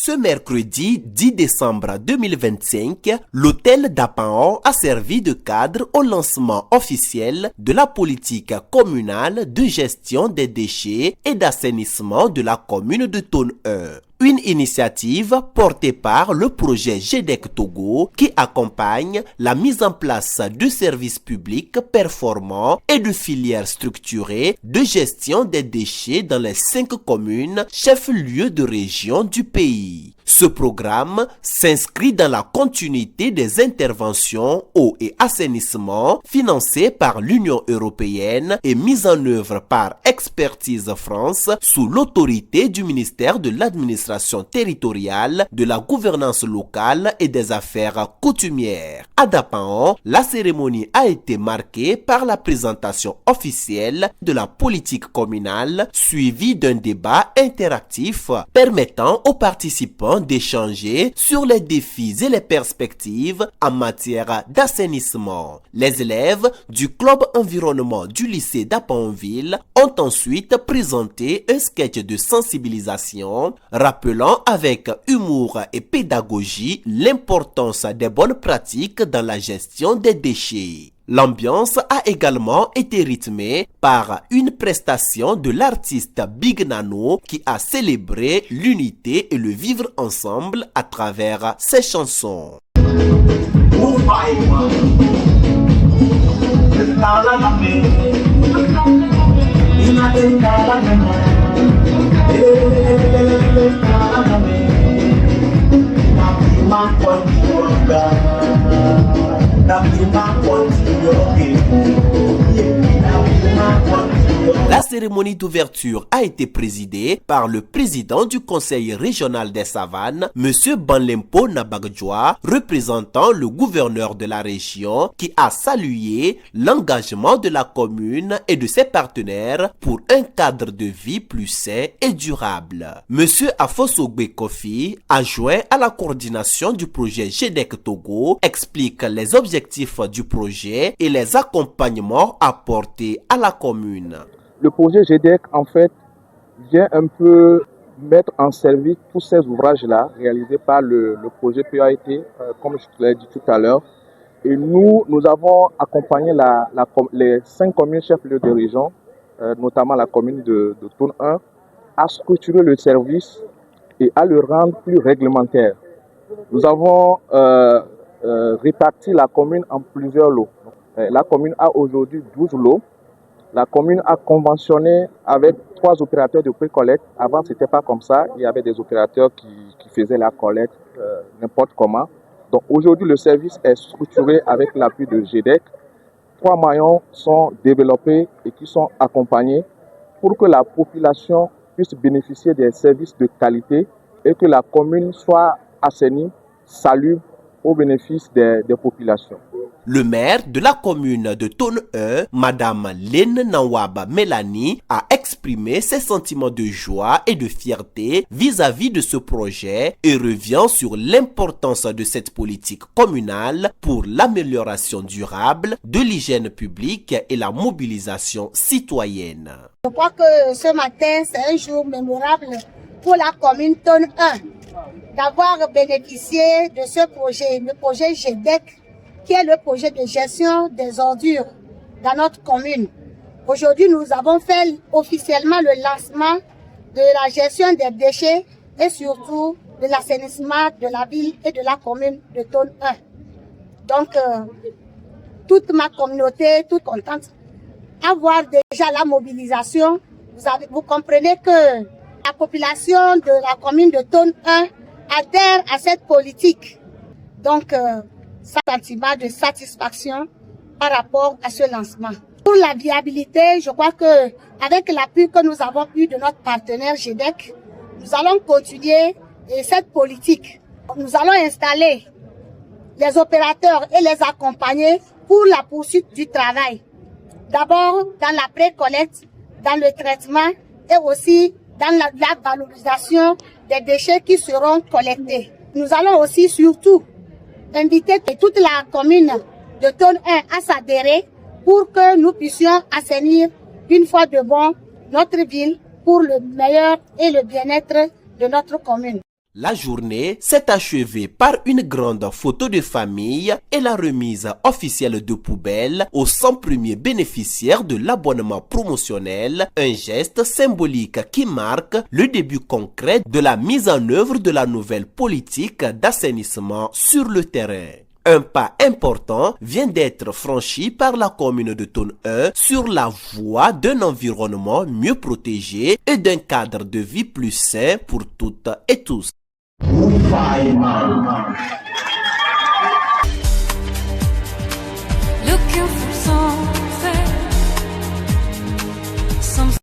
Ce mercredi 10 décembre 2025, l'hôtel d'Apaon a servi de cadre au lancement officiel de la politique communale de gestion des déchets et d'assainissement de la commune de Thône 1. Une initiative portée par le projet GEDEC Togo qui accompagne la mise en place de services publics performants et de filières structurées de gestion des déchets dans les 5 communes chefs-lieux de région du pays. Ce programme s'inscrit dans la continuité des interventions eau et assainissement financées par l'Union européenne et mises en œuvre par Expertise France sous l'autorité du ministère de l'administration territoriale, de la gouvernance locale et des affaires coutumières. À Dapaon, la cérémonie a été marquée par la présentation officielle de la politique communale suivie d'un débat interactif permettant aux participants d'échanger sur les défis et les perspectives en matière d'assainissement. Les élèves du club environnement du lycée d'Apaonville ont ensuite présenté un sketch de sensibilisation rappelant avec humour et pédagogie l'importance des bonnes pratiques dans la gestion des déchets. L'ambiance a également été rythmée par une prestation de l'artiste Big Nano qui a célébré l'unité et le vivre ensemble à travers ses chansons. La cérémonie d'ouverture a été présidée par le président du conseil régional des Savanes, M. Banlempo Nabagdjoa, représentant le gouverneur de la région, qui a salué l'engagement de la commune et de ses partenaires pour un cadre de vie plus sain et durable. M. Afosogbe Kofi, adjoint à la coordination du projet GEDEC Togo, explique les objectifs du projet et les accompagnements apportés à la commune. Le projet GEDEC, en fait, vient un peu mettre en service tous ces ouvrages-là réalisés par le projet PAIT, comme je l'ai dit tout à l'heure. Et nous avons accompagné les 5 communes chefs-lieux de région, notamment la commune de Thône 1, à structurer le service et à le rendre plus réglementaire. Nous avons réparti la commune en plusieurs lots. La commune a aujourd'hui 12 lots. La commune a conventionné avec 3 opérateurs de pré-collecte. Avant, ce n'était pas comme ça. Il y avait des opérateurs qui faisaient la collecte n'importe comment. Donc aujourd'hui, le service est structuré avec l'appui de GEDEC. 3 maillons sont développés et qui sont accompagnés pour que la population puisse bénéficier des services de qualité et que la commune soit assainie, salubre au bénéfice des populations. Le maire de la commune de Thône 1, Madame Lene Nawaba Mélanie, a exprimé ses sentiments de joie et de fierté vis-à-vis de ce projet et revient sur l'importance de cette politique communale pour l'amélioration durable de l'hygiène publique et la mobilisation citoyenne. Je crois que ce matin, c'est un jour mémorable pour la commune Thône 1 d'avoir bénéficié de ce projet, le projet GEDEC, qui est le projet de gestion des ordures dans notre commune. Aujourd'hui, nous avons fait officiellement le lancement de la gestion des déchets et surtout de l'assainissement de la ville et de la commune de Thône 1. Donc, toute ma communauté, toute contente, à voir déjà la mobilisation. Vous comprenez que la population de la commune de Thône 1 adhère à cette politique. Donc, sentiment de satisfaction par rapport à ce lancement. Pour la viabilité, je crois que avec l'appui que nous avons eu de notre partenaire GEDEC, nous allons continuer cette politique. Nous allons installer les opérateurs et les accompagner pour la poursuite du travail. D'abord dans la pré-collecte, dans le traitement et aussi dans la valorisation des déchets qui seront collectés. Nous allons aussi surtout inviter toute la commune de Thône 1 à s'adhérer pour que nous puissions assainir une fois de bon notre ville pour le meilleur et le bien-être de notre commune. La journée s'est achevée par une grande photo de famille et la remise officielle de poubelles aux 100 premiers bénéficiaires de l'abonnement promotionnel, un geste symbolique qui marque le début concret de la mise en œuvre de la nouvelle politique d'assainissement sur le terrain. Un pas important vient d'être franchi par la commune de Thône 1 sur la voie d'un environnement mieux protégé et d'un cadre de vie plus sain pour toutes et tous.